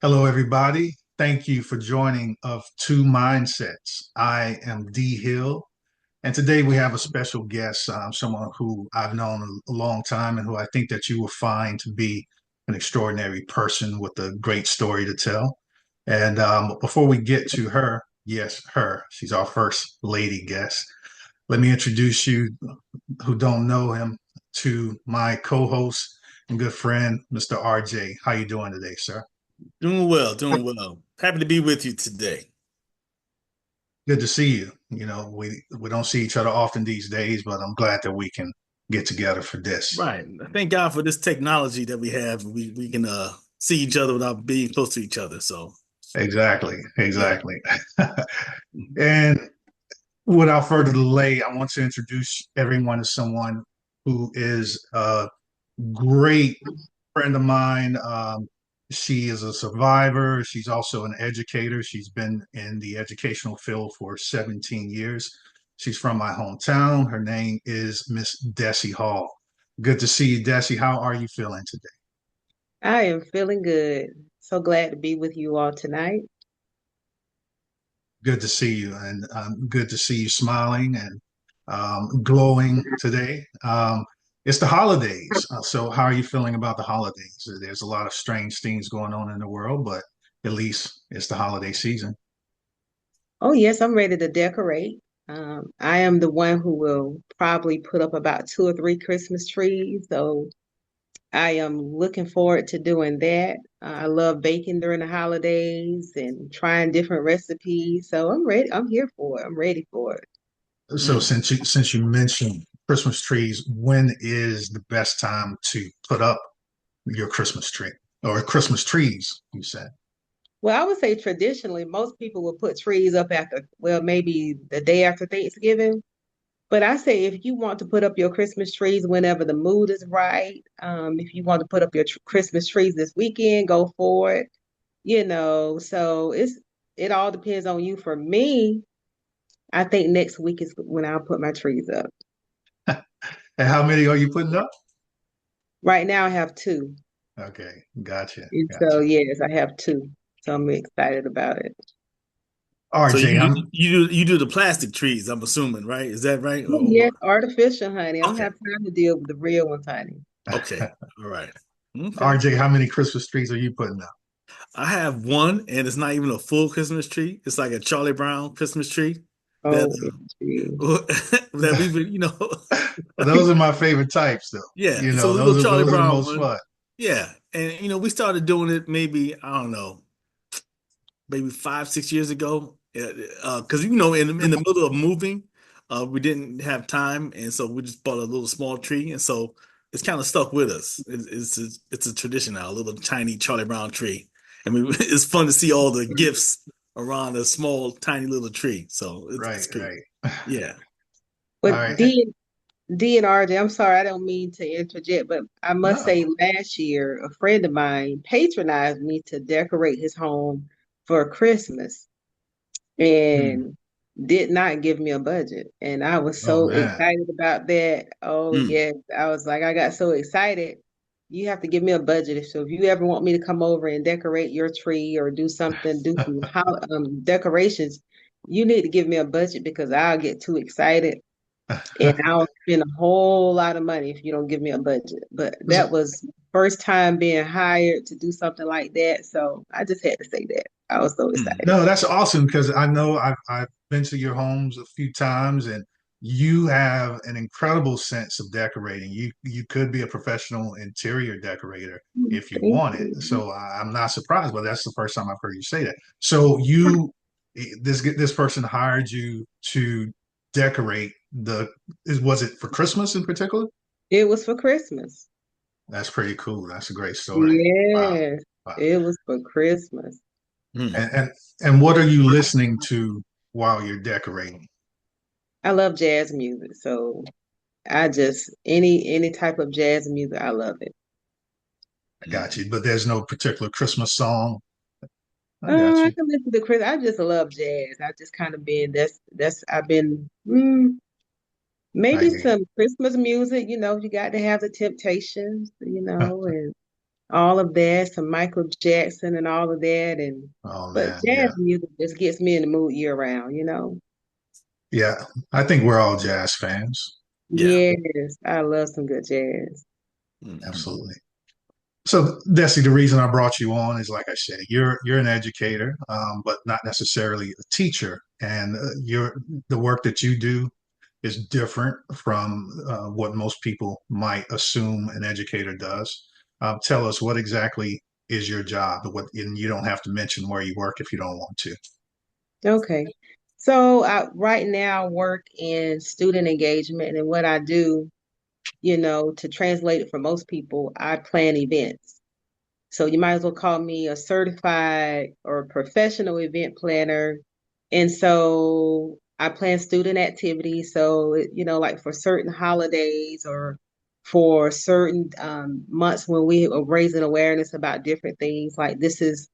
Hello, everybody. Thank you for joining of Two Mindsets. I am D Hill, and today we have a special guest, someone who I've known a long time and who I think that you will find to be an extraordinary person with a great story to tell. And before we get to her, yes, her, she's our first lady guest. Let me introduce you, who don't know him, to my co-host and good friend, Mr. RJ. How you doing today, sir? Doing well, doing well. Happy to be with you today. Good to see you. We don't see each other often these days, but I'm glad that we can get together for this. Right. Thank God for this technology that we have. We can see each other without being close to each other. So Exactly, yeah. exactly. And without further delay, I want to introduce everyone to someone who is a great friend of mine. She is a survivor. She's also an educator. She's been in the educational field for 17 years. She's from my hometown. Her name is Miss Dessie Hall. Good to see you, Dessie. How are you feeling today? I am feeling good. So glad to be with you all tonight. Good to see you, and good to see you smiling and glowing today. It's the holidays. So, how are you feeling about the holidays? There's a lot of strange things going on in the world, but at least it's the holiday season. Oh, yes, I'm ready to decorate. I am the one who will probably put up about two or three Christmas trees. So I am looking forward to doing that. I love baking during the holidays and trying different recipes. So I'm ready. I'm here for it. I'm ready for it. So, Mm. since you mentioned Christmas trees, when is the best time to put up your Christmas tree or Christmas trees? You said. Well, I would say traditionally, most people will put trees up after, well, maybe the day after Thanksgiving. But I say if you want to put up your Christmas trees whenever the mood is right, if you want to put up your Christmas trees this weekend, go for it. So it all depends on you. For me, I think next week is when I'll put my trees up. And how many are you putting up? Right now, I have two, Okay, gotcha, and so gotcha. yes, I have two. So I'm excited about it. So RJ, you I'm you do the plastic trees, I'm assuming, right? Is that right? Oh, yes, artificial, honey. I don't Okay. have time to deal with the real ones, honey. Okay. All right. Okay. RJ, how many Christmas trees are you putting up? I have one, and it's not even a full Christmas tree. It's like a Charlie Brown Christmas tree that Oh, MG. that we've been, Those are my favorite types, though. yeah. You So know, we go Charlie those are the Brown most one. fun. Yeah, and we started doing it maybe I don't know, maybe 5, 6 years ago. Because in the middle of moving, we didn't have time, and so we just bought a little small tree, and so it's kind of stuck with us. It's a tradition now, a little tiny Charlie Brown tree. I mean, it's fun to see all the gifts around a small, tiny little tree. So it's Right, cool. right. Yeah. All But right. D and RJ, I'm sorry, I don't mean to interject, but I must No. say last year, a friend of mine patronized me to decorate his home for Christmas Hmm. and did not give me a budget. And I was Oh so man. excited about that. Oh, Mm. yes. I was like, I got so excited. You have to give me a budget. So if you ever want me to come over and decorate your tree or do something, do some decorations, you need to give me a budget because I'll get too excited and I'll spend a whole lot of money if you don't give me a budget. But that was first time being hired to do something like that. So I just had to say that. I was so Mm. excited. No, that's awesome because I know I've been to your homes a few times and you have an incredible sense of decorating. You could be a professional interior decorator if you Thank wanted. you. So I'm not surprised, but that's the first time I've heard you say that. So you this person hired you to decorate the is was it for Christmas in particular? It was for Christmas. That's pretty cool. That's a great story. Wow. Yes, Wow. it was for Christmas. Mm. And what are you listening to while you're decorating? I love jazz music, so I just any type of jazz music, I love it. I got you. But there's no particular Christmas song. I got I you. can listen to Chris. I just love jazz. I just kind of been that's I've been I maybe hear some Christmas music. You got to have the Temptations, and all of that, some Michael Jackson and all of that. And Oh but man, jazz yeah, music just gets me in the mood year round, you know. yeah. I think we're all jazz fans. Yeah. Yes, I love some good jazz. Mhm. Absolutely. So, Dessie, the reason I brought you on is, like I said, you're an educator, but not necessarily a teacher, and the work that you do is different from what most people might assume an educator does. Tell us what exactly is your job, and you don't have to mention where you work if you don't want to. Okay. So I right now work in student engagement, and what I do, you know, to translate it for most people, I plan events. So you might as well call me a certified or professional event planner. And so I plan student activities. So, you know, like for certain holidays or for certain months when we are raising awareness about different things, like this is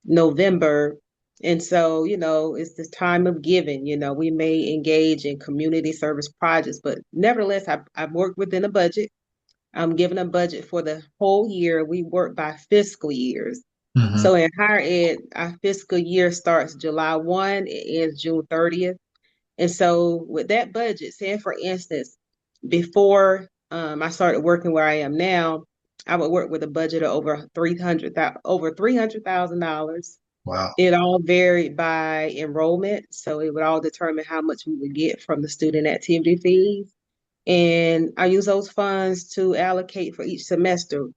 November. And so, you know, it's this time of giving. You know, we may engage in community service projects, but nevertheless, I've worked within a budget. I'm given a budget for the whole year. We work by fiscal years. Hmm. So in higher ed, our fiscal year starts July 1, it ends June 30th. And so with that budget, say for instance, before I started working where I am now, I would work with a budget of over $300,000. Wow. It all varied by enrollment, so it would all determine how much we would get from the student activity fees. And I use those funds to allocate for each semester.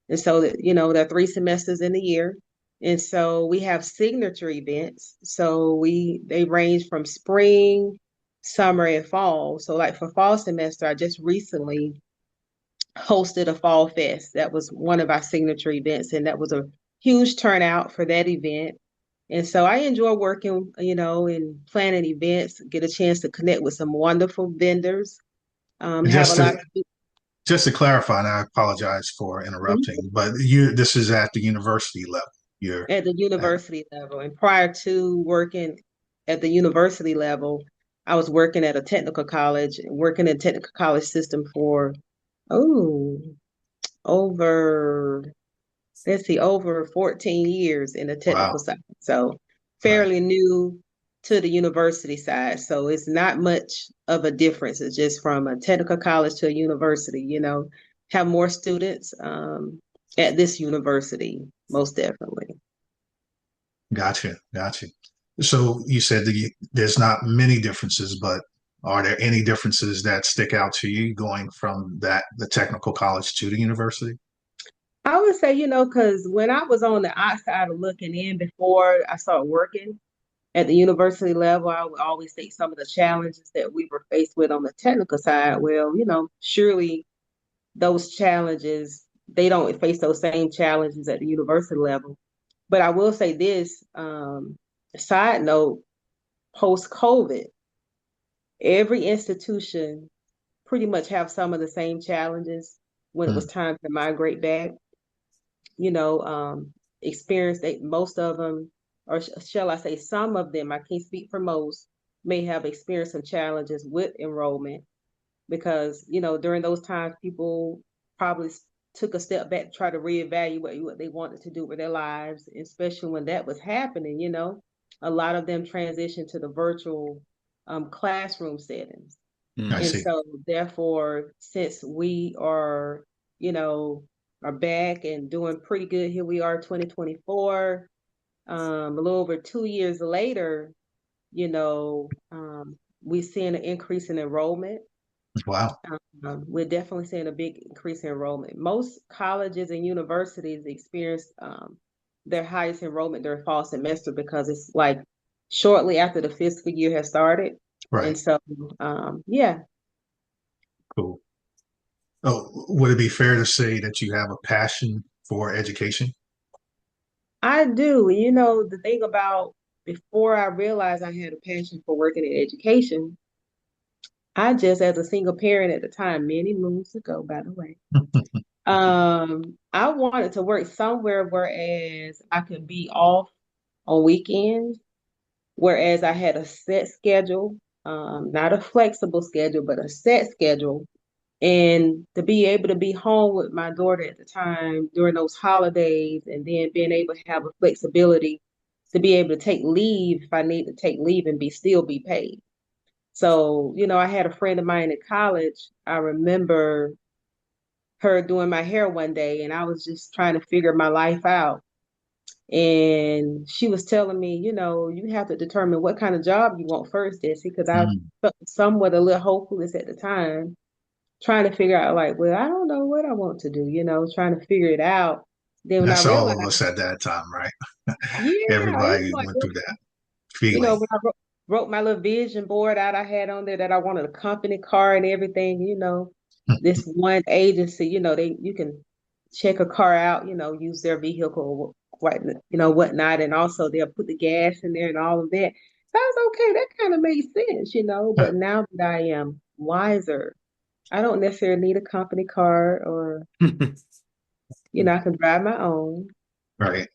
And so that, you know, there are 3 semesters in the year. And so we have signature events. So they range from spring, summer, and fall. So like for fall semester, I just recently hosted a fall fest. That was one of our signature events, and that was a huge turnout for that event. And so I enjoy working, you know, and planning events, get a chance to connect with some wonderful vendors, And have a lot of just to clarify, and I apologize for Mhm. interrupting, but you this is at the university level. You're At the at, university level. And prior to working at the university level, I was working at a technical college, working in technical college system for, oh, over, let's see, over 14 years in the technical wow. side. So Right. fairly new to the university side. So it's not much of a difference. It's just from a technical college to a university, you know, have more students at this university, most definitely. Gotcha. Gotcha. So you said that there's not many differences, but are there any differences that stick out to you going from the technical college to the university? I would say, you know, because when I was on the outside of looking in before I started working at the university level, I would always think some of the challenges that we were faced with on the technical side. Well, you know, surely those challenges, they don't face those same challenges at the university level. But I will say this, side note, post-COVID, every institution pretty much have some of the same challenges when it was Hmm. time to migrate back. You know, experienced they most of them, or shall I say, some of them, I can't speak for most, may have experienced some challenges with enrollment because, you know, during those times, people probably took a step back to try to reevaluate what they wanted to do with their lives, especially when that was happening, you know. A lot of them transitioned to the virtual classroom settings. I And Mhm. see. so, therefore, since we are, you know, are back and doing pretty good, here we are, 2024, a little over 2 years later, you know, we're seeing an increase in enrollment. Wow. We're definitely seeing a big increase in enrollment. Most colleges and universities experience their highest enrollment during fall semester because it's like shortly after the fiscal year has started. Right. And so, yeah, Cool. Oh, would it be fair to say that you have a passion for education? I do. You know, the thing about before I realized I had a passion for working in education, I just, as a single parent at the time, many moons ago, by the way, I wanted to work somewhere whereas I could be off on weekends, whereas I had a set schedule, not a flexible schedule, but a set schedule. And to be able to be home with my daughter at the time during those holidays, and then being able to have a flexibility to be able to take leave if I need to take leave and still be paid. So, I had a friend of mine in college. I remember her doing my hair one day, and I was just trying to figure my life out. And she was telling me, you have to determine what kind of job you want first, Dessie, because I Mm. felt somewhat a little hopeless at the time, trying to figure out, like, well, I don't know what I want to do, trying to figure it out. Then when I That's all realized, of us at that time, right? yeah, it's Everybody like, went through that feeling. when I wrote my little vision board out, I had on there that I wanted a company car and everything, this one agency, you can check a car out, use their vehicle, what, whatnot. And also they'll put the gas in there and all of that. So I was okay. That kind of made sense, but now that I am wiser, I don't necessarily need a company car, or, I can drive my own. Right.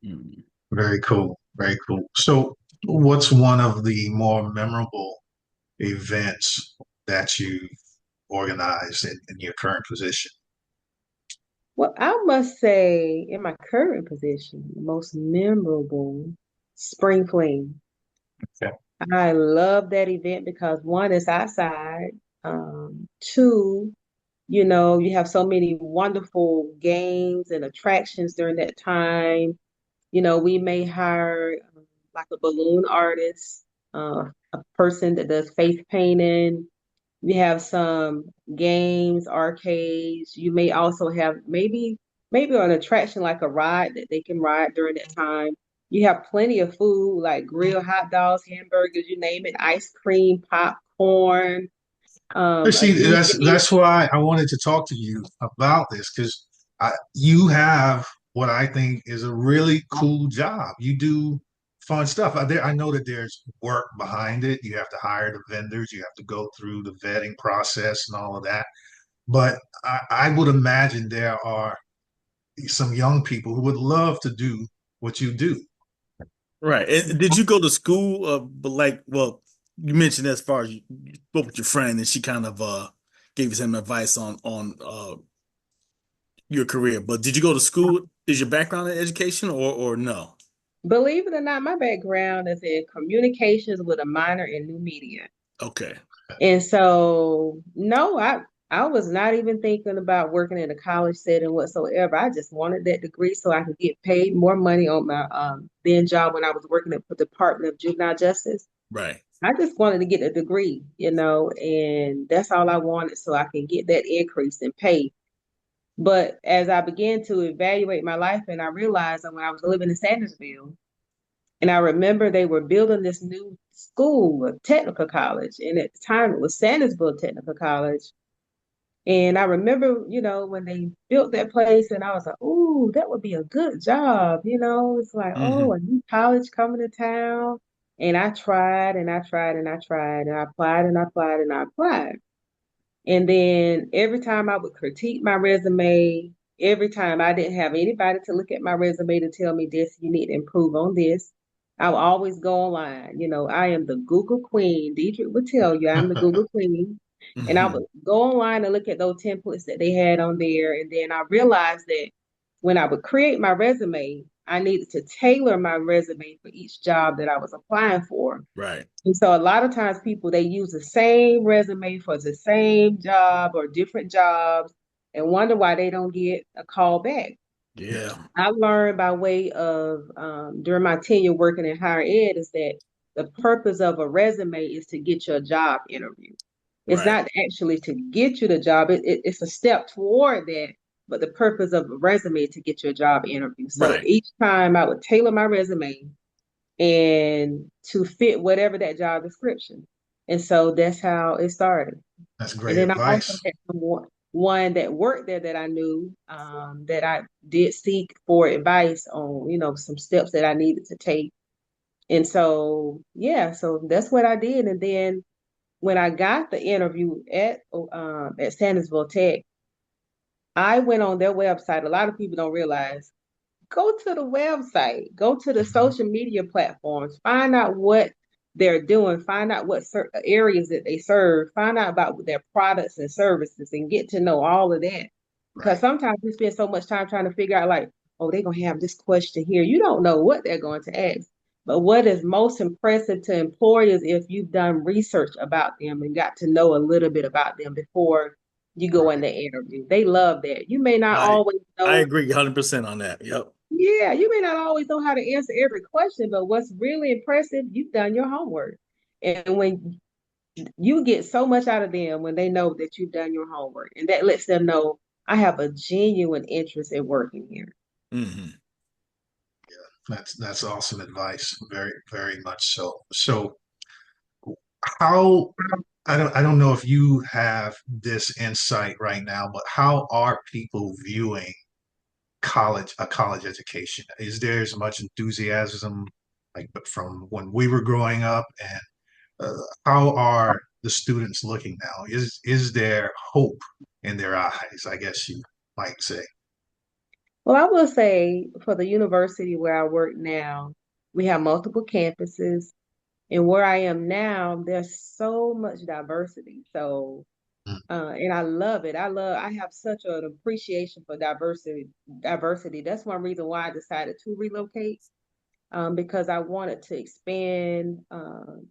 Mm. Very cool. Very cool. So, what's one of the more memorable events that you've organized in your current position? Well, I must say, in my current position, the most memorable spring fling. Okay. I love that event because one is outside. Two, you have so many wonderful games and attractions during that time. We may hire like a balloon artist, a person that does face painting. We have some games, arcades. You may also have maybe an attraction like a ride that they can ride during that time. You have plenty of food like grilled hot dogs, hamburgers, you name it, ice cream, popcorn, a See, DJ. that's why I wanted to talk to you about this because you have what I think is a really cool job. You do fun stuff. I know that there's work behind it. You have to hire the vendors. You have to go through the vetting process and all of that. But I would imagine there are some young people who would love to do what you do. Right. And did you go to school? But like, well, you mentioned as far as you spoke with your friend, and she kind of gave you some advice on your career. But did you go to school? Is your background in education or no? Believe it or not, my background is in communications with a minor in new media. Okay. And so, no, I was not even thinking about working in a college setting whatsoever. I just wanted that degree so I could get paid more money on my then job when I was working at the Department of Juvenile Justice. Right. I just wanted to get a degree, and that's all I wanted so I can get that increase in pay. But as I began to evaluate my life, and I realized that when I was living in Sandersville, and I remember they were building this new school, a technical college. And at the time it was Sandersville Technical College. And I remember, when they built that place, and I was like, ooh, that would be a good job. It's like, oh, Hmm. a new college coming to town. And I tried and I tried and I tried and I applied and I applied and I applied. And then every time I would critique my resume, every time I didn't have anybody to look at my resume to tell me this, you need to improve on this. I would always go online. I am the Google queen. Deidre would tell you I'm the Google queen. And I Hmm. would go online and look at those templates that they had on there. And then I realized that when I would create my resume, I needed to tailor my resume for each job that I was applying for. Right. And so a lot of times people they use the same resume for the same job or different jobs and wonder why they don't get a call back. Yeah. I learned by way of during my tenure working in higher ed is that the purpose of a resume is to get you a job interview. It's Right. not actually to get you the job. It's a step toward that. But the purpose of a resume is to get you a job interview. So Right. each time I would tailor my resume and to fit whatever that job description. And so that's how it started. That's And great then I also advice. had one that worked there that I knew that I did seek for advice on, some steps that I needed to take. And so, yeah, so that's what I did. And then when I got the interview at Sandersville Tech, I went on their website. A lot of people don't realize go to the website, go to the Mhm. social media platforms, find out what they're doing, find out what areas that they serve, find out about their products and services, and get to know all of that. Because Right. sometimes we spend so much time trying to figure out, like, oh, they're going to have this question here. You don't know what they're going to ask. But what is most impressive to employers if you've done research about them and got to know a little bit about them before you go in Right. the interview. They love that. You may not I always I know. agree 100% on that. Yep. Yeah, you may not always know how to answer every question, but what's really impressive, you've done your homework. And when you get so much out of them when they know that you've done your homework, and that lets them know I have a genuine interest in working here. Hmm. That's awesome advice. Very, very much so. So how I don't know if you have this insight right now, but how are people viewing a college education? Is there as much enthusiasm like from when we were growing up, and how are the students looking now? Is there hope in their eyes? I guess you might say. Well, I will say for the university where I work now, we have multiple campuses. And where I am now, there's so much diversity. So, Mm, and I love it. I have such an appreciation for diversity. That's one reason why I decided to relocate, because I wanted to expand um,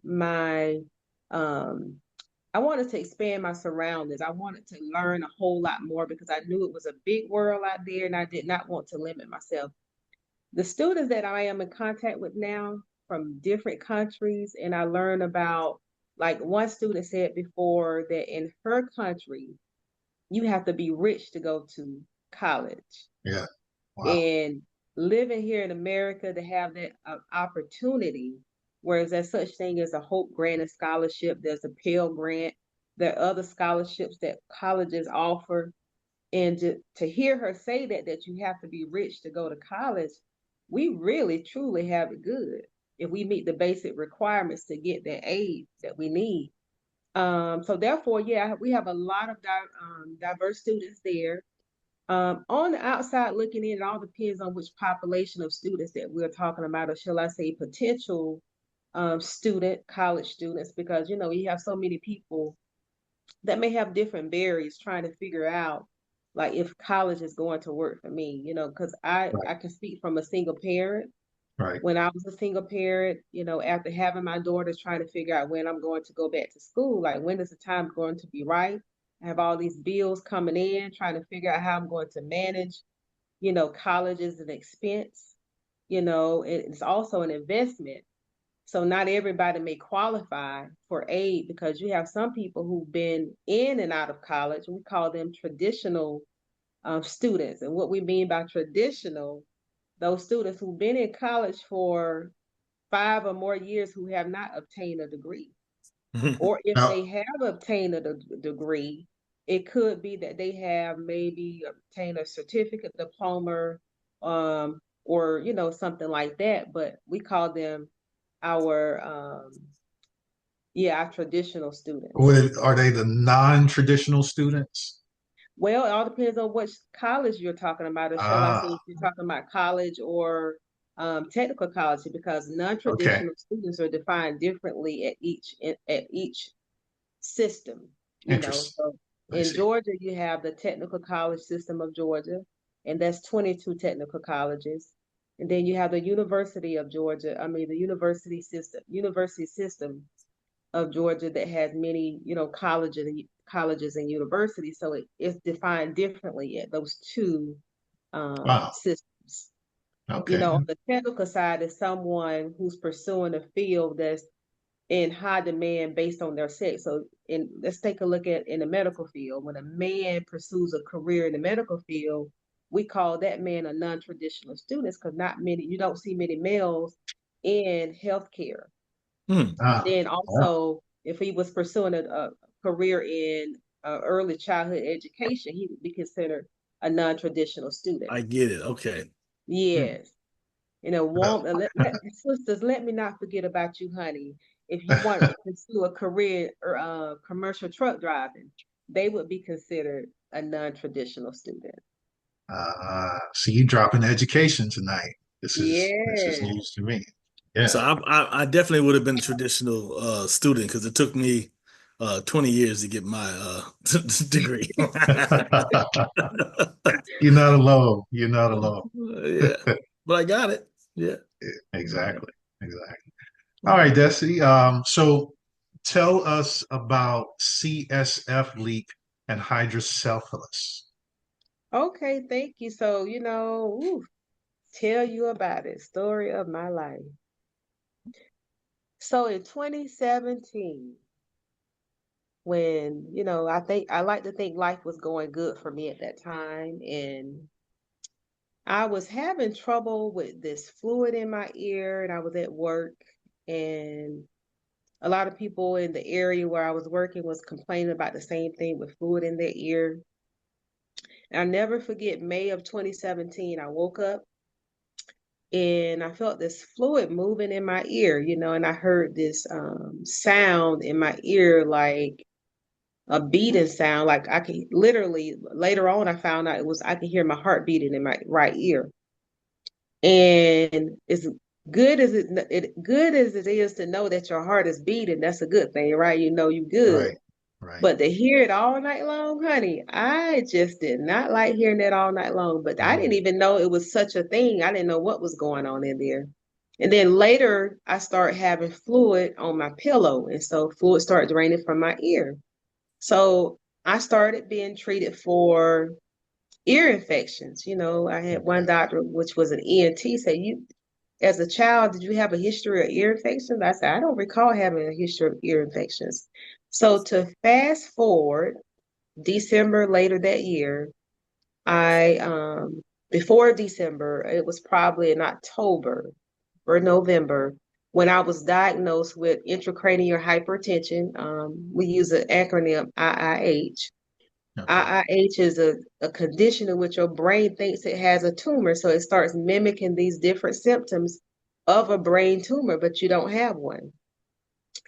I wanted to expand my surroundings. I wanted to learn a whole lot more because I knew it was a big world out there and I did not want to limit myself. The students that I am in contact with now from different countries, and I learn about, like one student said before that in her country, you have to be rich to go to college. yeah. Wow. And living here in America to have that opportunity, whereas there's such thing as a Hope Grant and scholarship, there's a Pell Grant, there are other scholarships that colleges offer. And to hear her say that you have to be rich to go to college, we really truly have it good if we meet the basic requirements to get that aid that we need. So therefore, yeah, we have a lot of diverse students there. On the outside looking in, it all depends on which population of students that we're talking about, or shall I say, potential college students, because you have so many people that may have different barriers trying to figure out like if college is going to work for me, because Right. I can speak from a single parent. Right. When I was a single parent, after having my daughters trying to figure out when I'm going to go back to school, like when is the time going to be right? I have all these bills coming in, trying to figure out how I'm going to manage. College is an expense, it's also an investment. So not everybody may qualify for aid because you have some people who've been in and out of college. We call them traditional students. And what we mean by traditional, those students who've been in college for 5 or more years who have not obtained a degree. Or if Now, they have obtained a degree, it could be that they have maybe obtained a certificate, diploma, or something like that. But we call them our our traditional students. are they the non-traditional students? Well, it all depends on which college you're talking about, or shall I say, Ah, if you're talking about college or technical college, because okay. non-traditional students are defined differently at each system. Interesting. So I in see. Georgia, you have the technical college system of Georgia, and that's 22 technical colleges. And then you have the University of Georgia, I mean the university system of Georgia that has many, colleges and universities. So it's defined differently at those two Wow. systems. Okay. On the technical side is someone who's pursuing a field that's in high demand based on their sex. So let's take a look at in the medical field. When a man pursues a career in the medical field, we call that man a non-traditional student because not many, you don't see many males in healthcare. Hmm. Ah, Then wow. also, if he was pursuing a career in early childhood education, he would be considered a non-traditional student. I get it. Okay. Hmm. Yes. Well, Sisters, let me not forget about you, honey. If you want to pursue a career or commercial truck driving, they would be considered a non-traditional student. see you dropping education tonight. This is Yes. news to me. So Yeah. I definitely would have been a traditional student because it took me 20 years to get my degree. You're not alone. You're not alone. Yeah, but I got it. Yeah. Exactly. Exactly. All right, Dessie. So tell us about CSF leak and hydrocephalus. Okay, thank you. So, tell you about it. Story of my life. So in 2017, when, I like to think life was going good for me at that time, and I was having trouble with this fluid in my ear, and I was at work, and a lot of people in the area where I was working was complaining about the same thing with fluid in their ear. And I'll never forget May of 2017, I woke up and I felt this fluid moving in my ear, and I heard this sound in my ear, like a beating sound. Like I could literally, later on, I found out I could hear my heart beating in my right ear. And it's good as it is to know that your heart is beating, that's a good thing, right? You good. Right. Right. But to hear it all night long, honey, I just did not like hearing that all night long. But I didn't Mm, even know it was such a thing. I didn't know what was going on in there. And then later, I started having fluid on my pillow. And so fluid started draining from my ear. So I started being treated for ear infections. I had one okay. doctor, which was an ENT, say, as a child, did you have a history of ear infections? I said, I don't recall having a history of ear infections. So to fast forward, December later that year, I before December, it was probably in October or November when I was diagnosed with intracranial hypertension. We use an acronym IIH. Okay. IIH is a condition in which your brain thinks it has a tumor, so it starts mimicking these different symptoms of a brain tumor, but you don't have one.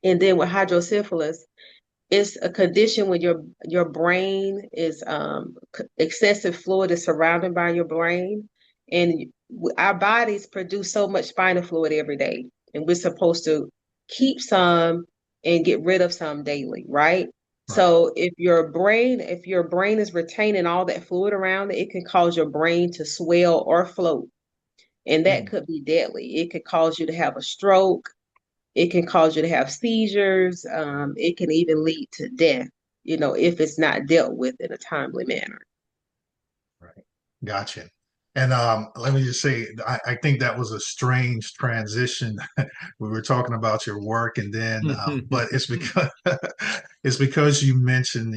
And then with hydrocephalus, it's a condition when your brain is excessive fluid is surrounded by your brain, and our bodies produce so much spinal fluid every day, and we're supposed to keep some and get rid of some daily, right? Right. So if your brain is retaining all that fluid around it, it can cause your brain to swell or float, and that Mm, could be deadly. It could cause you to have a stroke. It can cause you to have seizures. It can even lead to death, if it's not dealt with in a timely manner. right. Gotcha. And let me just say, I think that was a strange transition. We were talking about your work, and then, but it's because it's because you mentioned,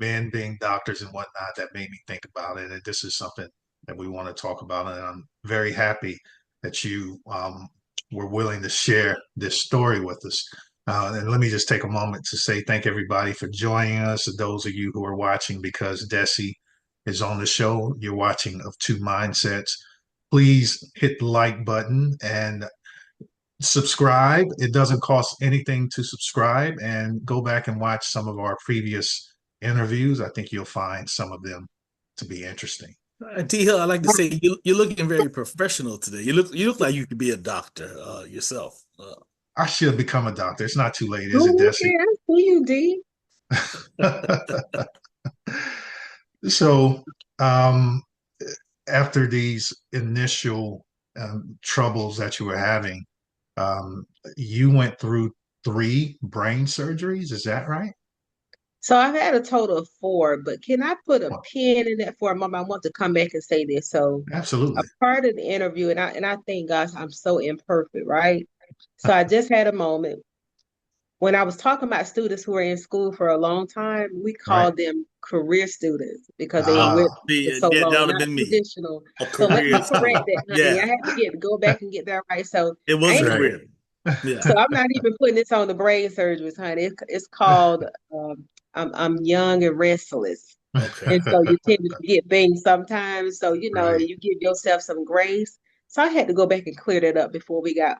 men being doctors and whatnot, that made me think about it. And this is something that we want to talk about, and I'm very happy that you were willing to share this story with us. And let me just take a moment to say thank everybody for joining us, and those of you who are watching, because Dessie is on the show. You're watching Of Two Mindsets. Please hit the like button and subscribe. It doesn't cost anything to subscribe, and go back and watch some of our previous interviews. I think you'll find some of them to be interesting. T Hill, I like to say you're looking very professional today. You look like you could be a doctor yourself. I should become a doctor. It's not too late, is it, Oh, Dessie? okay, I see you, D. So, um, after these initial troubles that you were having, um, you went through three brain surgeries. Is that right? So I've had a total of four, but can I put a Well, pin in that for a moment? I want to come back and say this. So a absolutely. part of the interview, and I think, gosh, I'm so imperfect, right? So I just had a moment when I was talking about students who were in school for a long time, we Right. called them career students because they were Oh, with Ah, for see, so yeah, that long, would have not been me. traditional. A So let career me correct student. that, honey. I Yeah, had to go back and get that right. So it I was a ain't right. career. Yeah. so I'm not even putting this on the brain surgeries, honey. It's called I'm young and restless. Okay. And so you tend to forget things sometimes. So, Right. you give yourself some grace. So I had to go back and clear that up before we got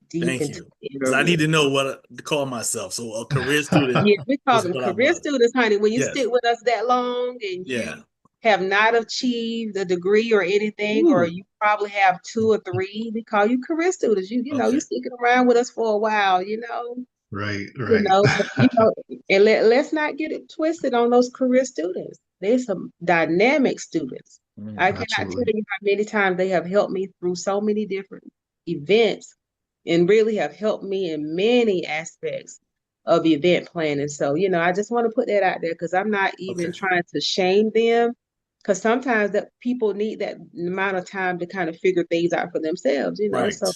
deep Thank into you. the Because I need interview. to know what to call myself. So a career student Yeah, we call is them what I career was. students, honey. When you Yes. stick with us that long and Yeah. have not achieved a degree or anything, or Ooh, you probably have 2 or 3, we call you career students. You Okay. sticking around with us for a while, right, right. but and let's not get it twisted on those career students. There's some dynamic students. Mm. I cannot tell Absolutely. you how many times they have helped me through so many different events and really have helped me in many aspects of event planning. So, I just want to put that out there because I'm not even Okay. trying to shame them because sometimes that people need that amount of time to kind of figure things out for themselves. Right. So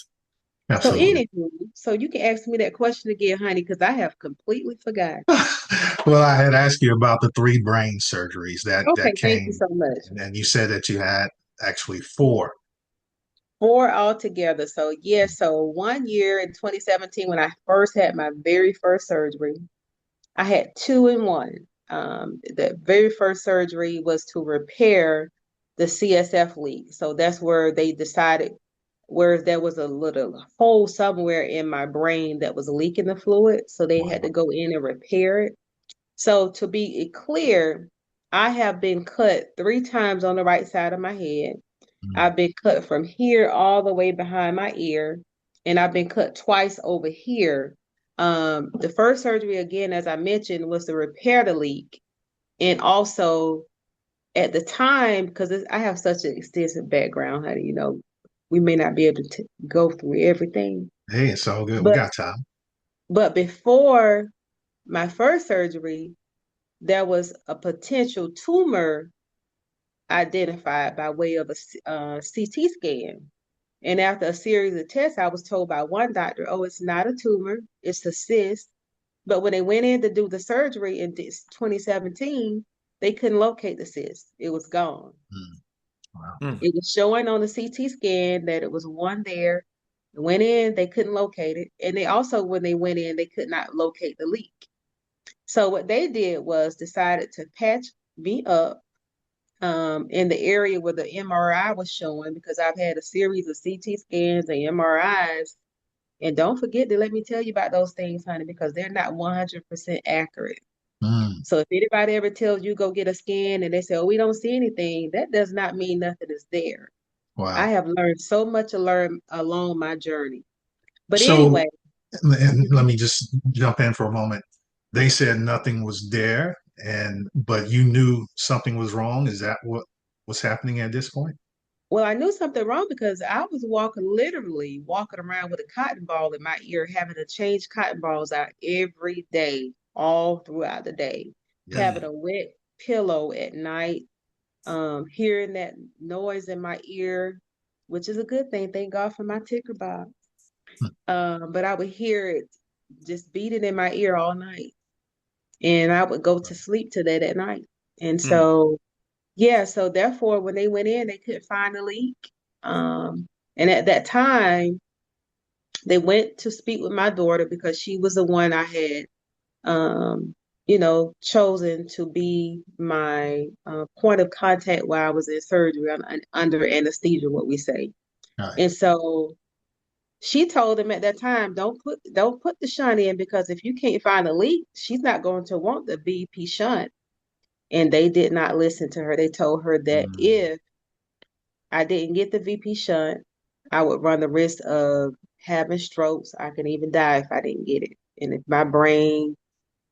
Absolutely. anywho, so you can ask me that question again, honey, because I have completely forgot. Well, I had asked you about the three brain surgeries that Okay, thank you came, so much. and then you said that you had actually four. 4 altogether. So so 1 year in 2017 when I first had my very first surgery, I had two in one. The very first surgery was to repair the CSF leak. So that's where they decided where there was a little hole somewhere in my brain that was leaking the fluid. So they had to Wow. go in and repair it. So to be clear, I have been cut 3 times on the right side of my head. Mm, I've been cut from here all the way behind my ear, and I've been cut twice over here. The first surgery, again, as I mentioned, was to repair the leak. And also at the time, because I have such an extensive background, honey, we may not be able to go through everything. hey, it's all good. We But got time. but before my first surgery, there was a potential tumor identified by way of a CT scan. And after a series of tests, I was told by one doctor, oh, it's not a tumor, it's a cyst. But when they went in to do the surgery in 2017, they couldn't locate the cyst. It was gone. Mm, wow. Mm. It was showing on the CT scan that it was one there. Went in, they couldn't locate it. And they also, when they went in, they could not locate the leak. So what they did was decided to patch me up in the area where the MRI was showing because I've had a series of CT scans and MRIs. And don't forget to let me tell you about those things, honey, because they're not 100% accurate. Mm, So if anybody ever tells you go get a scan and they say, oh, we don't see anything, that does not mean nothing is there. I wow. have learned so much along my journey. But So, anyway, and let mhm. me just jump in for a moment. They said nothing was there, and but you knew something was wrong. Is that what was happening at this point? Well, I knew something wrong because I was literally walking around with a cotton ball in my ear, having to change cotton balls out every day, all throughout the day, having Mm. a wet pillow at night, hearing that noise in my ear, which is a good thing. Thank God for my ticker box. Hmm, But I would hear it just beating in my ear all night, and I would go to sleep to that at night. And Mm. so yeah, so therefore, when they went in, they couldn't find a leak. And at that time, they went to speak with my daughter because she was the one I had, um, chosen to be my point of contact while I was in surgery under anesthesia, what we say. all right. And so she told them at that time, don't put the shunt in because if you can't find a leak, she's not going to want the VP shunt. And they did not listen to her. They told her that Mm, if I didn't get the VP shunt, I would run the risk of having strokes. I could even die if I didn't get it. And if my brain,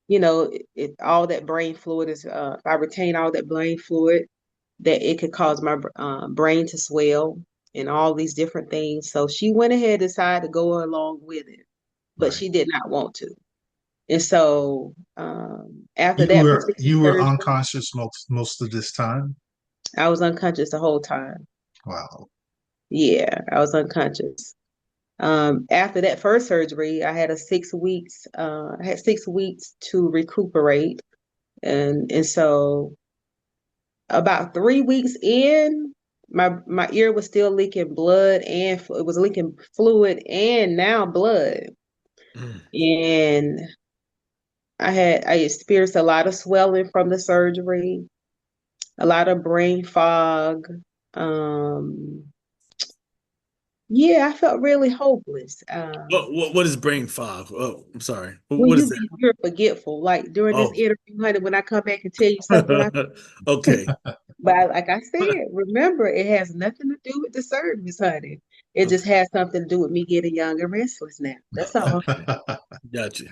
if all that brain fluid if I retain all that brain fluid, that it could cause my brain to swell and all these different things. So she went ahead and decided to go along with it, but right. she did not want to. And so after You that were particular you were surgery, unconscious most of this time. I was unconscious the whole time. Wow. Yeah, I was unconscious. After that first surgery, I had 6 weeks to recuperate. And so about 3 weeks in, my ear was still leaking blood and it was leaking fluid and now blood. Mm. And I experienced a lot of swelling from the surgery, a lot of brain fog. Um, Yeah, I felt really hopeless. What is brain fog? Oh, I'm sorry. When What is you're forgetful, like during this that? interview, honey, when I come back and tell you something, Okay. but like I said, remember, it has nothing to do with the surgeries, honey. It just Okay. has something to do with me getting young and restless now. That's all. Okay. Gotcha.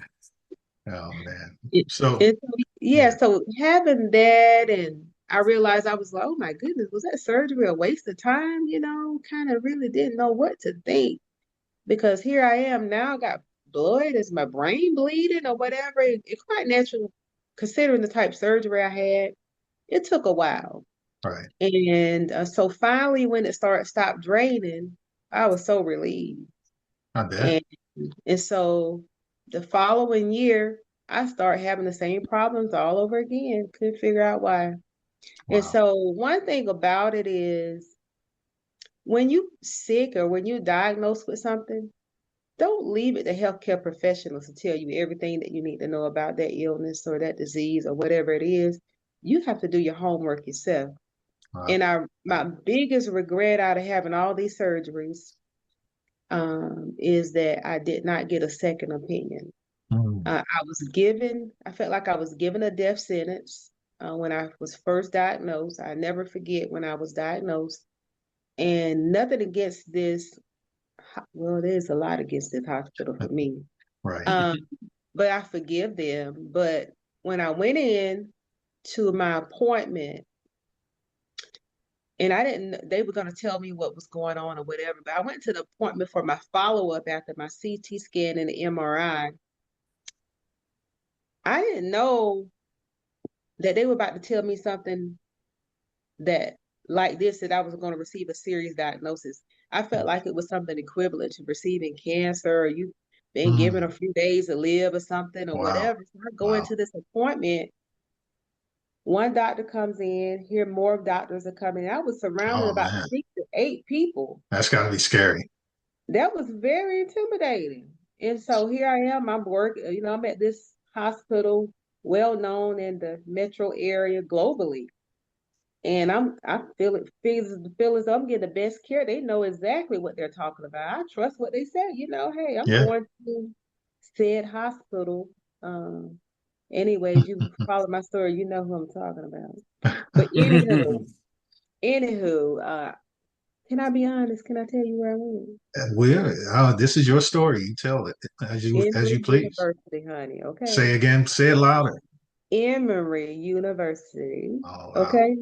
Oh man. It, So it, yeah, yeah, so having that, and I realized I was like, oh my goodness, was that surgery a waste of time? Kind of really didn't know what to think because here I am now, I got blood. Is my brain bleeding or whatever? It's quite natural considering the type of surgery I had. It took a while. right. And so finally, when it stopped draining, I was so relieved. I bet. And and so the following year, I started having the same problems all over again. Couldn't figure out why. And Wow. so one thing about it is when you sick or when you're diagnosed with something, don't leave it to healthcare professionals to tell you everything that you need to know about that illness or that disease or whatever it is. You have to do your homework yourself. Wow. And my biggest regret out of having all these surgeries is that I did not get a second opinion. Mm. I felt like I was given a death sentence when I was first diagnosed. I never forget when I was diagnosed. And nothing against this, well, there's a lot against this hospital for me. Right. Um, but I forgive them. But when I went in to my appointment, and I didn't, they were going to tell me what was going on or whatever. But I went to the appointment for my follow up after my CT scan and the MRI. I didn't know that they were about to tell me something that like this, that I was going to receive a serious diagnosis. I felt like it was something equivalent to receiving cancer or you being given Mm. a few days to live or something or Wow. whatever. So I go Wow. into this appointment. One doctor comes in, here more doctors are coming. I was surrounded Oh about man. 6 to 8 people. That's gotta be scary. That was very intimidating. And so here I am, I'm working, I'm at this hospital, well known in the metro area globally. And I feel as though I'm getting the best care. They know exactly what they're talking about. I trust what they say. Hey, I'm Yeah. going to said hospital. Anyways, you follow my story, you know who I'm talking about. But anywho, can I be honest? Can I tell you where I went? This is your story. You tell it as you Emory please. University, honey. Okay. Say again, say it louder. Emory University. Oh wow. Okay.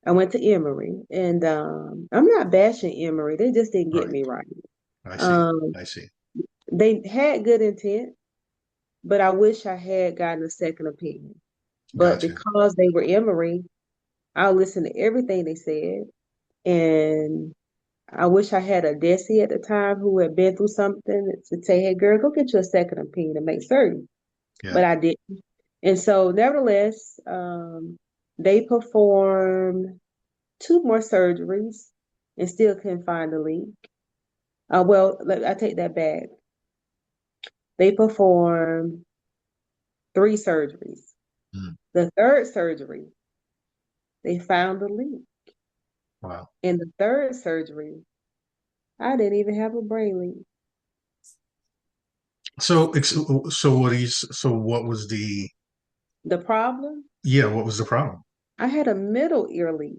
I went to Emory, and I'm not bashing Emory. They just didn't All get right. me right. I see. Um, I see. they had good intent, but I wish I had gotten a second opinion. But Gotcha. because they were Emory, I listened to everything they said, and I wish I had a Dessie at the time who had been through something to say, "Hey, girl, go get you a second opinion to make certain." Yeah. But I didn't, and so nevertheless, they performed two more surgeries and still couldn't find the leak. I take that back. They performed three surgeries. Mm. The third surgery, they found the leak. Wow. In the third surgery, I didn't even have a brain leak. So what was the The problem, yeah, what was the problem? I had a middle ear leak.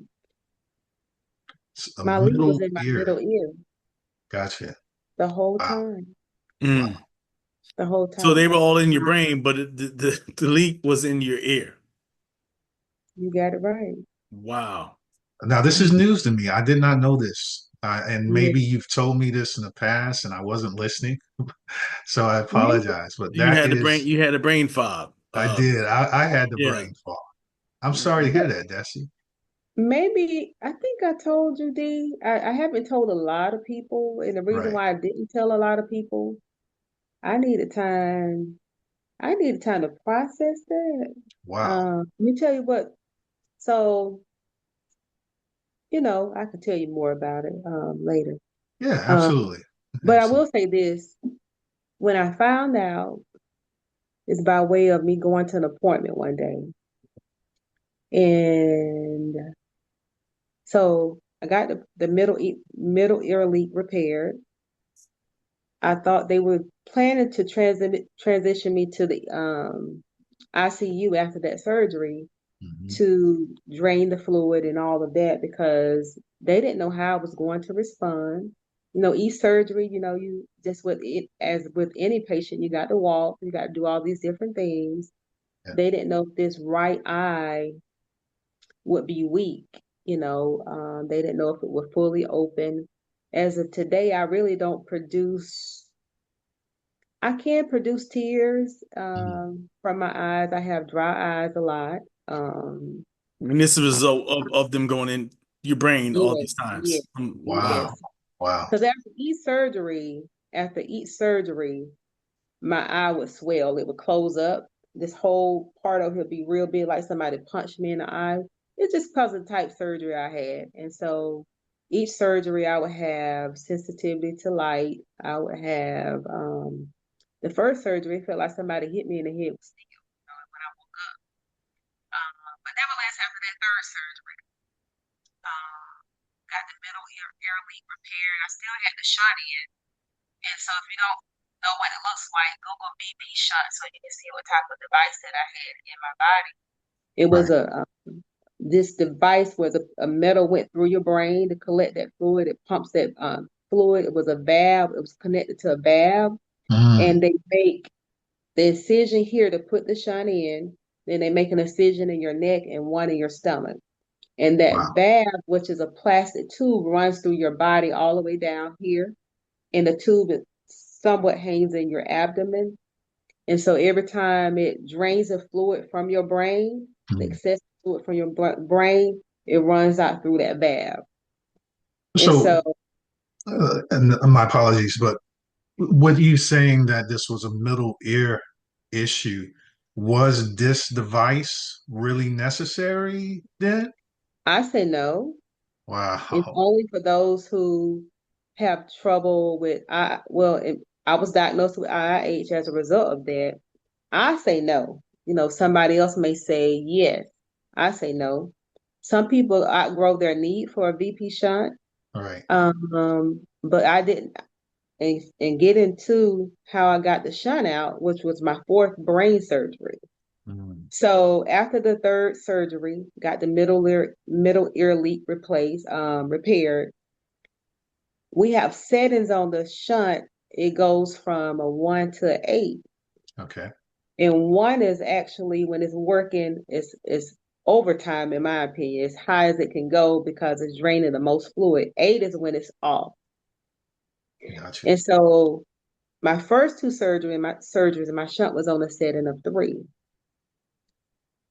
A My leak was middle in my ear. middle ear Gotcha. the whole Wow. time. Mm. Wow. The whole So they were time. all in your brain, but the leak was in your ear. You got it right. Wow. Now this is news to me. I did not know this. And Yeah. maybe you've told me this in the past and I wasn't listening. So I Maybe, apologize. But that is You had a brain fog. I did. I had the Yeah. brain fog. I'm sorry to hear that, Dessie. maybe I think I told you, D. I haven't told a lot of people, and the reason Right. why I didn't tell a lot of people, I needed time. I needed time to process that. Wow. Let me tell you what. So, I can tell you more about it later. Yeah, Um, absolutely. but I will Absolutely. say this: when I found out, it's by way of me going to an appointment one day, and so I got the middle ear leak repaired. I thought they were planning to transition me to the ICU after that surgery Mhm. to drain the fluid and all of that because they didn't know how I was going to respond. Each surgery, you just with it as with any patient, you got to walk, you got to do all these different things. Yeah. They didn't know if this right eye would be weak. They didn't know if it would fully open. As of today, I really don't produce. I can produce tears Mhm. from my eyes. I have dry eyes a lot. Um, And this is a result of them going in your brain all yes, these yes, times. Wow. yes. Wow. Because after each surgery, my eye would swell. It would close up. This whole part of it would be real big, like somebody punched me in the eye. It's just because of the type surgery I had. And so each surgery, I would have sensitivity to light. I would have the first surgery, it felt like somebody hit me in the head with steel when I woke up. But nevertheless, after that third surgery, um, got the middle ear leak repaired. I still had the shot in. And so if you don't know what it looks like, Google BP shot so you can see what type of device that I had in my body. It was Right. this device where a metal went through your brain to collect that fluid. It pumps that fluid. It was a valve. It was connected to a valve, Mm. and they make the incision here to put the shunt in. Then they make an incision in your neck and one in your stomach. And that Wow. valve, which is a plastic tube, runs through your body all the way down here. And the tube somewhat hangs in your abdomen. And so every time it drains the fluid from your brain, the Mm. excess fluid from your brain, it runs out through that valve. And So, so and my apologies, but with you saying that this was a middle ear issue, was this device really necessary then? I say no. It's Wow. only for those who have trouble with I was diagnosed with IIH as a result of that. I say no. Somebody else may say yes. I say no. Some people outgrow their need for a VP shunt. All right. But I didn't. And get into how I got the shunt out, which was my fourth brain surgery. Mm. So after the third surgery, got the middle ear leak repaired. We have settings on the shunt. It goes from a 1 to an 8. Okay. And 1 is actually when it's working, it's overtime in my opinion, as high as it can go because it's draining the most fluid. 8 is when it's off. Got you. And so my first two surgeries, my shunt was on a setting of 3.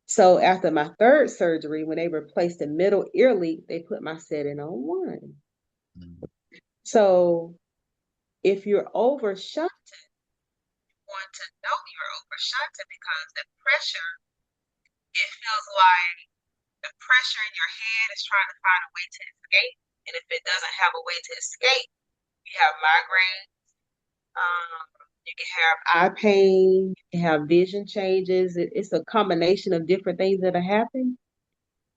So after my third surgery, when they replaced the middle ear leak, they put my setting on 1. Mm. So if you're over shunted, you want to know you're over shunted because the pressure, it feels like the pressure in your head is trying to find a way to escape. And if it doesn't have a way to escape, you have migraine. You can have eye pain, you can have vision changes. It's a combination of different things that are happening.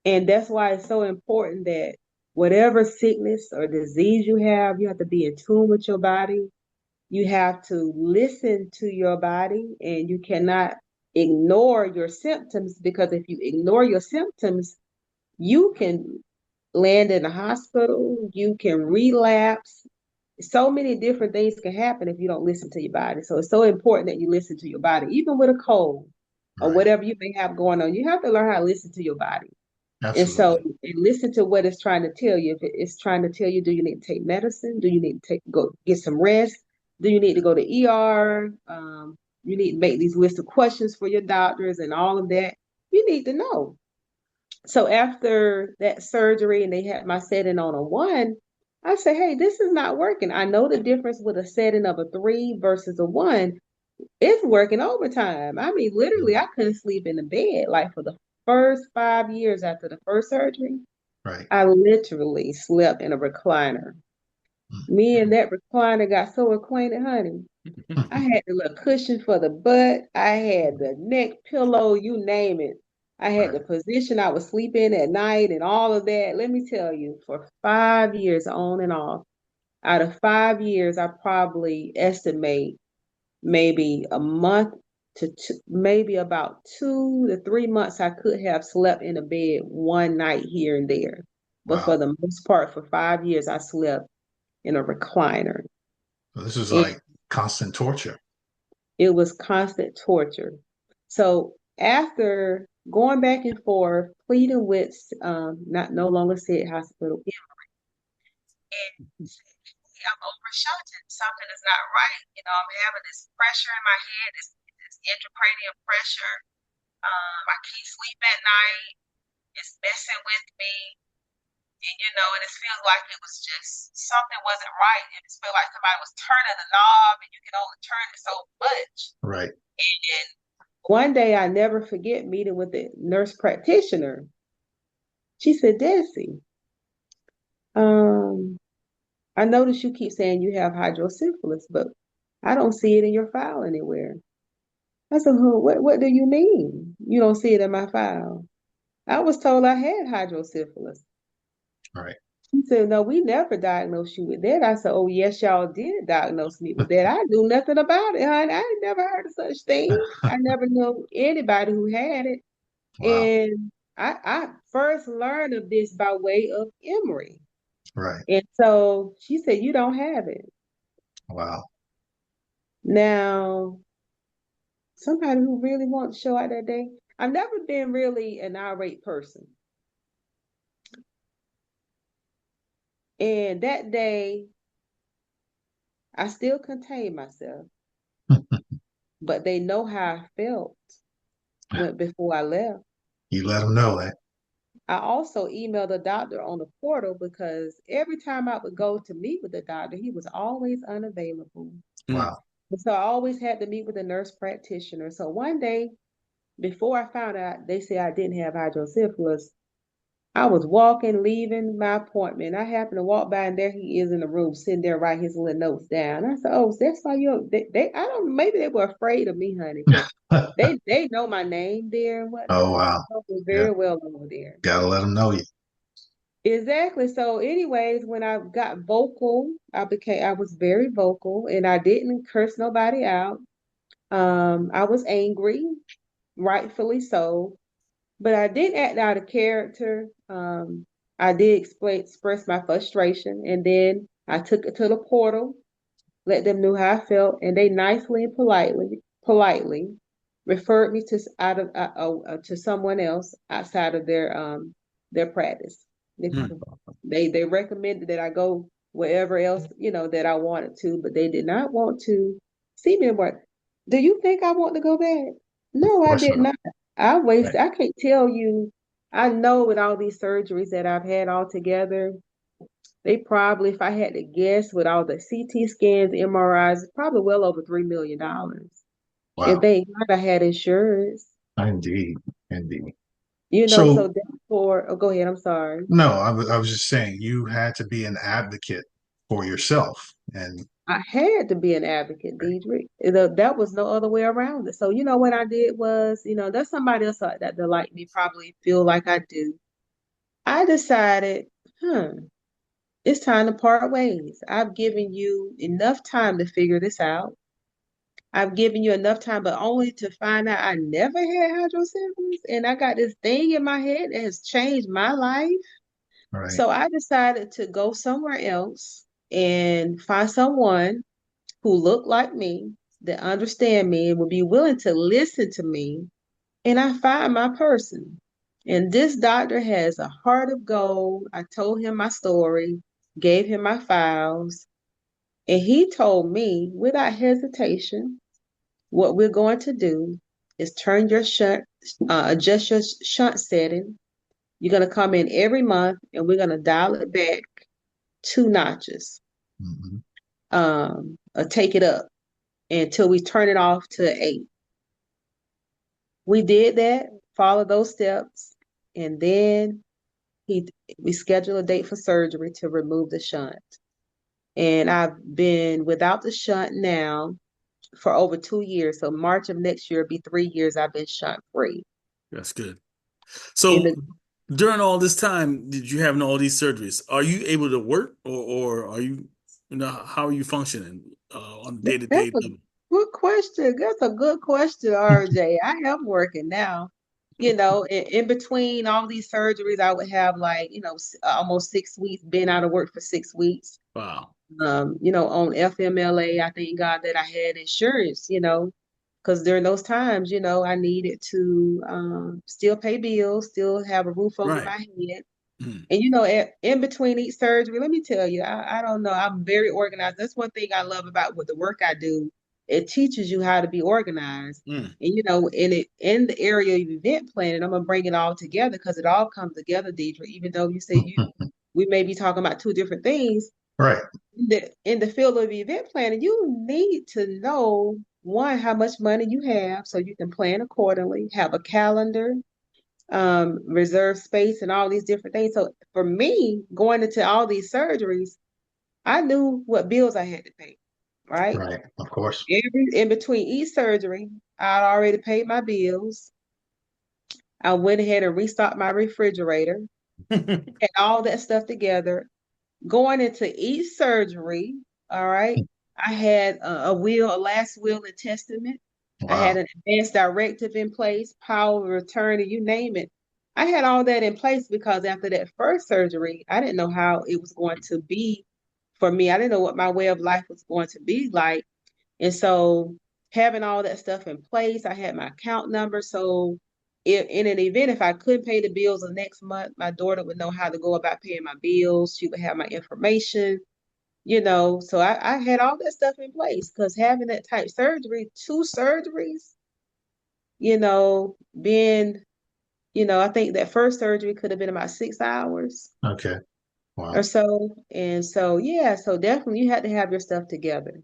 And that's why it's so important that whatever sickness or disease you have to be in tune with your body. You have to listen to your body and you cannot ignore your symptoms because if you ignore your symptoms, you can land in a hospital, you can relapse. So many different things can happen if you don't listen to your body. So it's so important that you listen to your body, even with a cold or Right. whatever you may have going on. You have to learn how to listen to your body. And so Absolutely. and listen to what it's trying to tell you. If it's trying to tell you, do you need to take medicine? Do you need to go get some rest? Do you need to go to ER? You need to make these list of questions for your doctors and all of that. You need to know. So after that surgery and they had my setting on a 1, I say, hey, this is not working. I know the difference with a setting of a 3 versus a 1. It's working overtime. I mean, literally, Mm. I couldn't sleep in the bed. Like for the first 5 years after the first surgery, Right. I literally slept in a recliner. Me and that recliner got so acquainted, honey. I Mm. had the little cushion for the butt. I had the neck pillow, you name it. I had the position I was sleeping at night and all of that. Let me tell you, for 5 years on and off, out of 5 years, I probably estimate maybe a month to two, maybe about 2 to 3 months, I could have slept in a bed one night here and there. But Wow. for the most part, for 5 years, I slept in a recliner. So this is And like constant torture. it was constant torture. So after going back and forth, pleading with not no longer said hospital, and said, I'm overshooting. Something is not right. I'm having this pressure in my head, this intracranial pressure. I can't sleep at night. It's messing with me. And it feels like it was just something wasn't right. And it felt like somebody was turning the knob and you can only turn it so much. Right. And one day I never forget meeting with the nurse practitioner. She said, Dessie, I notice you keep saying you have hydrocephalus, but I don't see it in your file anywhere. I said, what do you mean? You don't see it in my file? I was told I had hydrocephalus. Right. She said, no, we never diagnosed you with that. I said, oh, yes, y'all did diagnose me with that. I knew nothing about it, honey. I never heard of such thing. I never knew anybody who had it. Wow. And I first learned of this by way of Emory. Right. And so she said, you don't have it. Wow. Now, somebody who really wanted to show out that day, I've never been really an irate person. And that day, I still contained myself, but they know how I felt before I left. You let them know that. I also emailed the doctor on the portal because every time I would go to meet with the doctor, he was always unavailable. Wow. And so I always had to meet with a nurse practitioner. So one day, before I found out they said I didn't have hydrocephalus, I was walking, leaving my appointment. I happened to walk by, and there he is in the room, sitting there writing his little notes down. I said, "Oh, that's why I don't. Maybe they were afraid of me, honey, because they know my name there and Oh, whatnot. wow. I know me Yeah. very well over there." Gotta let them know you. Exactly. So, anyways, when I got vocal, I was very vocal, and I didn't curse nobody out. I was angry, rightfully so. But I did act out of character. I did express my frustration, and then I took it to the portal, let them know how I felt, and they nicely and politely referred me to someone else outside of their practice. They recommended that I go wherever else that I wanted to, but they did not want to see me anymore. Do you think I want to go back? Of No, I course did not. not. I Right. wasted. I can't tell you. I know with all these surgeries that I've had all together, they probably, if I had to guess, with all the CT scans, MRIs, probably well over $3 million. And Wow. thank God I had insurance. Indeed. Indeed. So So, therefore, oh, go ahead. I'm sorry. no, I was just saying you had to be an advocate for yourself. And I had to be an advocate, Deidre. That was no other way around it. So, what I did was, there's somebody else that like me probably feel like I do. I decided, it's time to part ways. I've given you enough time to figure this out. I've given you enough time, but only to find out I never had hydrocephalus. And I got this thing in my head that has changed my life. right. So I decided to go somewhere else and find someone who looked like me, that understand me and would be willing to listen to me. And I find my person. And this doctor has a heart of gold. I told him my story, gave him my files, and he told me without hesitation, what we're going to do is adjust your shunt setting. You're going to come in every month and we're going to dial it back 2 notches, Mm-hmm. or take it up until we turn it off to 8. We did that, follow those steps, and then we scheduled a date for surgery to remove the shunt. And I've been without the shunt now for over 2 years. So March of next year will be 3 years I've been shunt free. That's good. In So the during all this time, did you have all these surgeries? Are you able to work, or are you, how are you functioning on a That's day-to-day a level? good question. That's a good question, RJ. I am working now. In between all these surgeries, I would have like, almost 6 weeks, been out of work for 6 weeks. Wow. On FMLA, I thank God that I had insurance, because during those times, I needed to still pay bills, still have a roof over Right. my head. Mhm. And in between each surgery, let me tell you, I don't know. I'm very organized. That's one thing I love about with the work I do. It teaches you how to be organized. Mm. And in the area of event planning, I'm gonna bring it all together because it all comes together, Deidre. Even though you say we may be talking about two different things. Right. In the field of event planning, you need to know one, how much money you have so you can plan accordingly, have a calendar, reserve space, and all these different things. So for me, going into all these surgeries, I knew what bills I had to pay, right? Right. Of course. In between each surgery, I'd already paid my bills. I went ahead and restocked my refrigerator, had all that stuff together. Going into each surgery, all right, I had a last will and testament. I had Wow. an advance directive in place, power of attorney, you name it. I had all that in place because after that first surgery, I didn't know how it was going to be for me. I didn't know what my way of life was going to be like. And so having all that stuff in place, I had my account number. So if in an event, if I couldn't pay the bills the next month, my daughter would know how to go about paying my bills. She would have my information, So I had all that stuff in place because having that type surgery, two surgeries, being, I think that first surgery could have been about 6 hours Okay. or Wow. so. And so, yeah, so definitely you had to have your stuff together.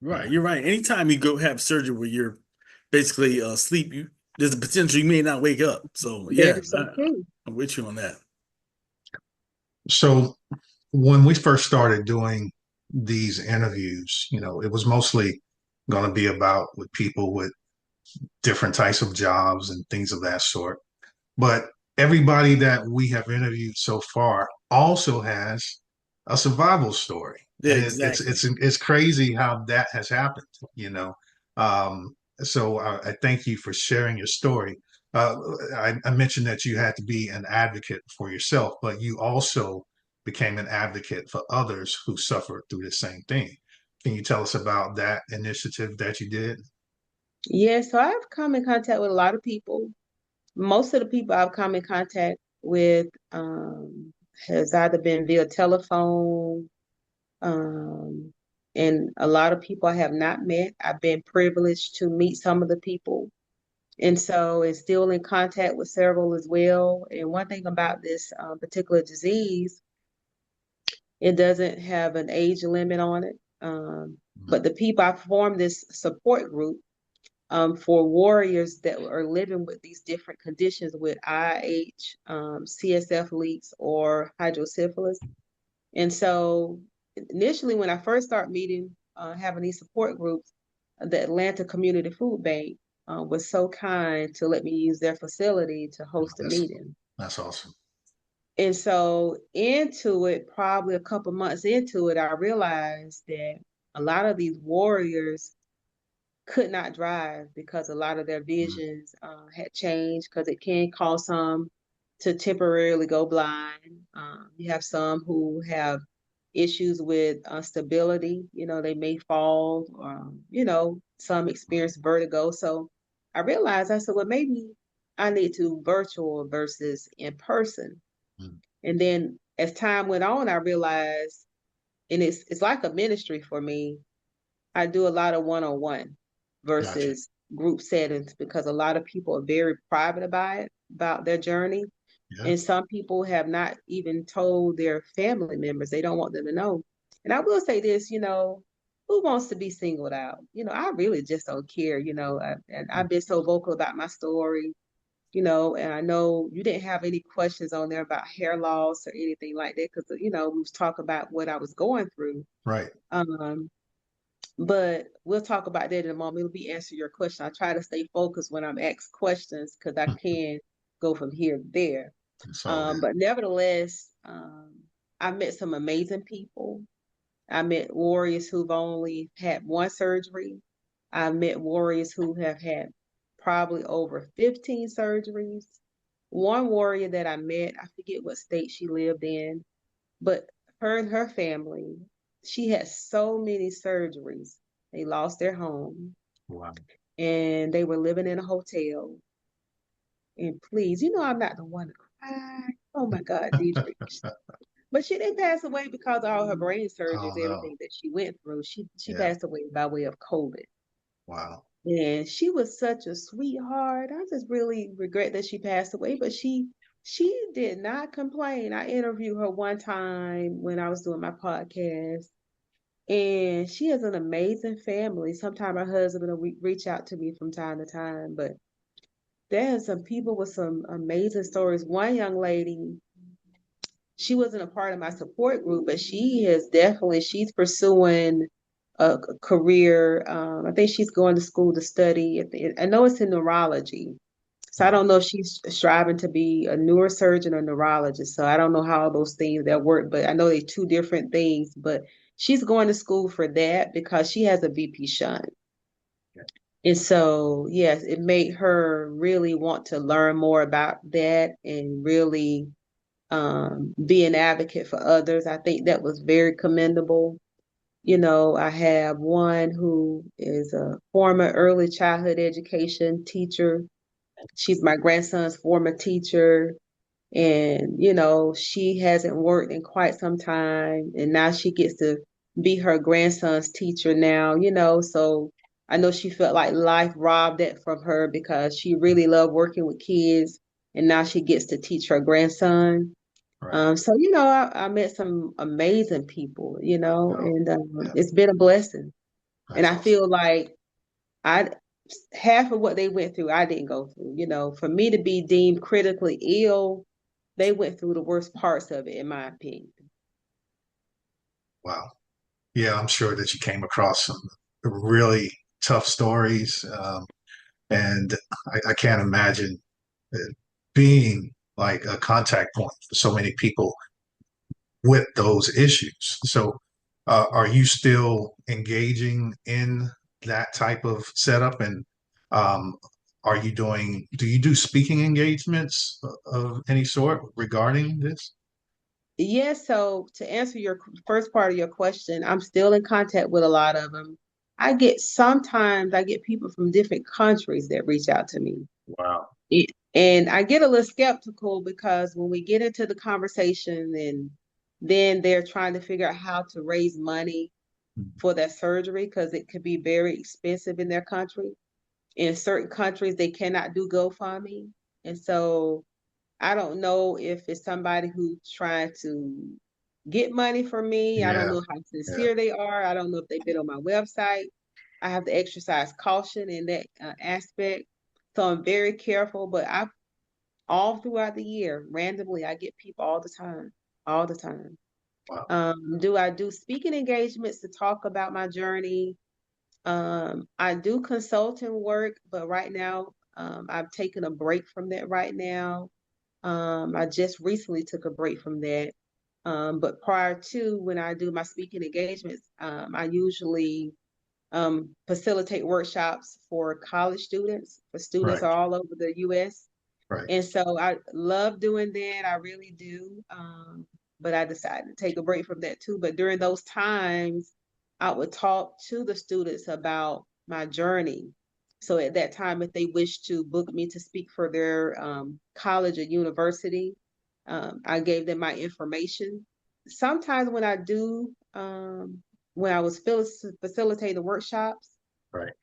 Right. Yeah. You're right. Anytime you go have surgery where you're basically asleep, there's a potential you may not wake up. So That yeah, is so true. I'm with you on that. So when we first started doing these interviews, it was mostly going to be about with people with different types of jobs and things of that sort. But everybody that we have interviewed so far also has a survival story, Yeah, and exactly. it's crazy how that has happened. So I thank you for sharing your story. I mentioned that you had to be an advocate for yourself, but you also became an advocate for others who suffered through the same thing. Can you tell us about that initiative that you did? Yeah, so I've come in contact with a lot of people. Most of the people I've come in contact with has either been via telephone, um, and a lot of people I have not met. I've been privileged to meet some of the people, and so and still in contact with several as well. And one thing about this particular disease, it doesn't have an age limit on it. But the people I formed this support group for warriors that are living with these different conditions with IH, CSF leaks, or hydrocephalus. And so initially, when I first started meeting, having these support groups, the Atlanta Community Food Bank was so kind to let me use their facility to host a That's meeting. that's awesome. And so into it, probably a couple months into it, I realized that a lot of these warriors could not drive because a lot of their Mhm. visions had changed because it can cause some to temporarily go blind. You have some who have issues with stability. They may fall, some experience vertigo. So I said, well, maybe I need to virtual versus in person. Mhm. And then as time went on, I realized, and it's like a ministry for me. I do a lot of one-on-one Gotcha. versus group settings because a lot of people are very private about their journey. Yeah. And some people have not even told their family members. They don't want them to know. And I will say this, who wants to be singled out? I really just don't care, and I've been so vocal about my story, and I know you didn't have any questions on there about hair loss or anything like that because, we was talking about what I was going through. Right. Um, but we'll talk about that in a moment. It'll be answer your question. I try to stay focused when I'm asked questions because I can go from here to there. But nevertheless, I met some amazing people. I met warriors who've only had one surgery. I met warriors who have had probably over 15 surgeries. One warrior that I met, I forget what state she lived in, but her and her family, she had so many surgeries. They lost their home. Wow. And they were living in a hotel. And please, I'm not the one to cry. Oh my God, Deidre. But she didn't pass away because of all her brain surgeries, Oh no. everything that she went through. She Yeah. passed away by way of COVID. Wow. And she was such a sweetheart. I just really regret that she passed away, but she did not complain. I interviewed her one time when I was doing my podcast, and she has an amazing family. Sometimes her husband will reach out to me from time to time, but there are some people with some amazing stories. One young lady, she wasn't a part of my support group, but she's pursuing a career. I think she's going to school to study. I know it's in neurology. So I don't know if she's striving to be a neurosurgeon or neurologist. So I don't know how those things that work, but I know they're two different things. But she's going to school for that because she has a VP shunt. And so, yes, it made her really want to learn more about that and really be an advocate for others. I think that was very commendable. I have one who is a former early childhood education teacher. She's my grandson's former teacher. And, she hasn't worked in quite some time. And now she gets to be her grandson's teacher now, so I know she felt like life robbed that from her because she really loved working with kids. And now she gets to teach her grandson. Right. So, I met some amazing people, Oh, and yeah. it's been a blessing. And That's I awesome. feel like I half of what they went through, I didn't go through. For me to be deemed critically ill, they went through the worst parts of it, in my opinion. Wow. Yeah, I'm sure that you came across some really tough stories. And I can't imagine being like a contact point for so many people with those issues. So, are you still engaging in that type of setup? And um, do you do speaking engagements of any sort regarding this? Yes, so to answer your first part of your question, I'm still in contact with a lot of them. Sometimes I get people from different countries that reach out to me. Wow. And I get a little skeptical because when we get into the conversation and then they're trying to figure out how to raise money for that surgery because it could be very expensive in their country. In certain countries, they cannot do GoFundMe. And so I don't know if it's somebody who's trying to get money from me. I don't Yeah. know how Yeah. sincere they are. I don't know if they've been on my website. I have to exercise caution in that aspect. So I'm very careful, but all throughout the year, randomly, I get people all the time. Wow. Do I do speaking engagements to talk about my journey? I do consulting work, but right now, I've taken a break from that right now. I just recently took a break from that. But prior to when I do my speaking engagements, I usually facilitate workshops for college students, for students Right. all over the US. Right. And so I love doing that. I really do. But I decided to take a break from that too. But during those times, I would talk to the students about my journey. So at that time, if they wish to book me to speak for their college or university, I gave them my information. Sometimes when I was facilitating workshops, Right.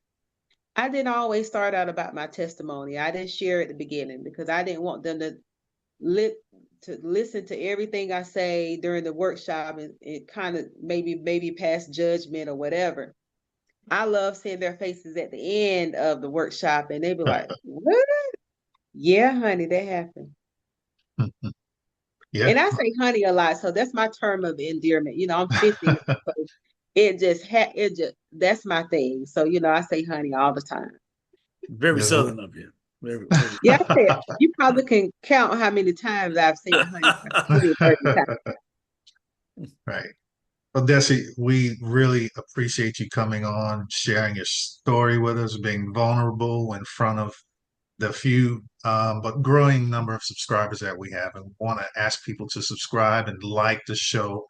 I didn't always start out about my testimony. I didn't share at the beginning because I didn't want them to listen to everything I say during the workshop and it kind of maybe pass judgment or whatever. I love seeing their faces at the end of the workshop and they be like, "What? Yeah, honey, that happened." Yeah. And I say honey a lot, so that's my term of endearment. I'm 50 now, so it just that's my thing. So I say honey all the time. Very There's a southern of you. Yeah, I said, you probably can count how many times I've said honey, maybe 30 times. Right. Well, Dessie, we really appreciate you coming on, sharing your story with us, being vulnerable in front of the few but growing number of subscribers that we have, and want to ask people to subscribe and like the show.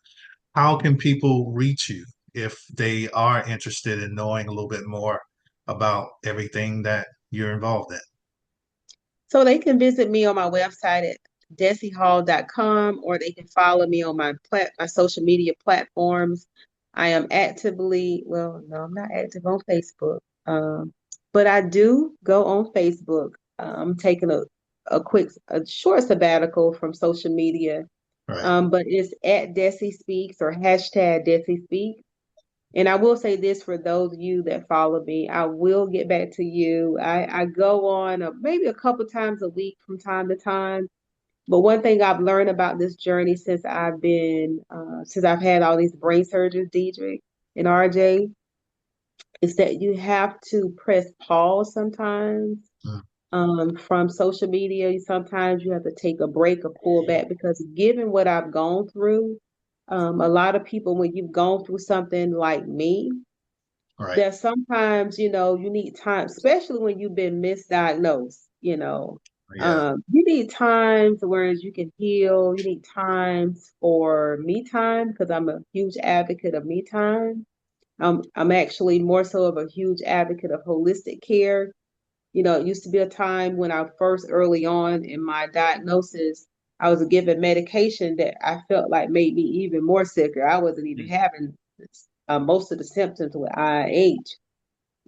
How can people reach you if they are interested in knowing a little bit more about everything that you're involved in? So they can visit me on my website at dessiehall.com, or they can follow me on my social media platforms. I am actively, well, no, I'm not active on Facebook. But I do go on Facebook. I'm taking a short sabbatical from social media. Right. But it's at Dessie Speaks or hashtag Dessie Speaks. And I will say this for those of you that follow me, I will get back to you. I go on maybe a couple times a week from time to time. But one thing I've learned about this journey since I've had all these brain surgeries, Diedrich and RJ, is that you have to press pause sometimes Mm. from social media. Sometimes you have to take a break or pull back because given what I've gone through, a lot of people, when you've gone through something like me, Right. that sometimes, you need time, especially when you've been misdiagnosed, Yeah. you need times where you can heal. You need times for me time because I'm a huge advocate of me time. I'm actually more so of a huge advocate of holistic care. It used to be a time when I first early on in my diagnosis, I was given medication that I felt like made me even more sicker. I wasn't even having most of the symptoms with IH.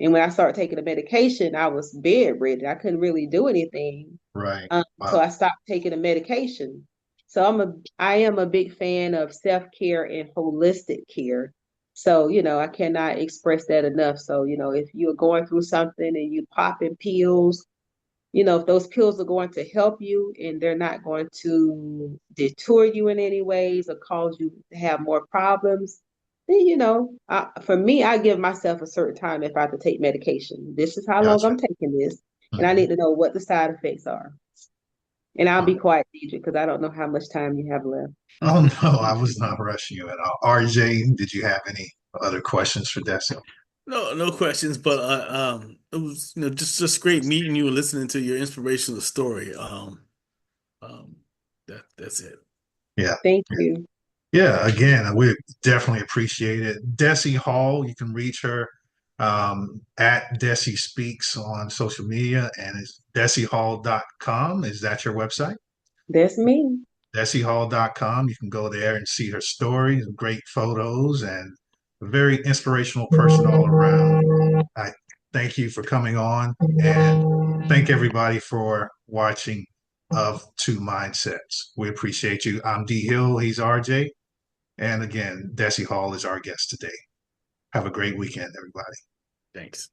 And when I started taking the medication, I was bedridden. I couldn't really do anything. Right. So Wow. I stopped taking the medication. So I am a big fan of self-care and holistic care. So, I cannot express that enough. So, if you're going through something and you popping pills, if those pills are going to help you and they're not going to detour you in any ways or cause you to have more problems, then, for me, I give myself a certain time if I have to take medication. This is how long Gotcha. I'm taking this, and I Hmm. need to know what the side effects are. And I'll be quiet, DJ, because I don't know how much time you have left. Oh no, I was not rushing you at all. RJ, did you have any other questions for Dessie? No, no questions, but it was just great meeting you and listening to your inspirational story. Um, that's it. Yeah. Thank you. Yeah, again, we definitely appreciate it. Dessie Hall, you can reach her at Dessie Speaks on social media, and it's dessiehall.com. Is that your website? That's me. Dessiehall.com. You can go there and see her stories, great photos, and a very inspirational person all around. I thank you for coming on, and thank everybody for watching of Two Mindsets. We appreciate you. I'm D Hill, he's RJ. And again, Dessie Hall is our guest today. Have a great weekend, everybody. Thanks.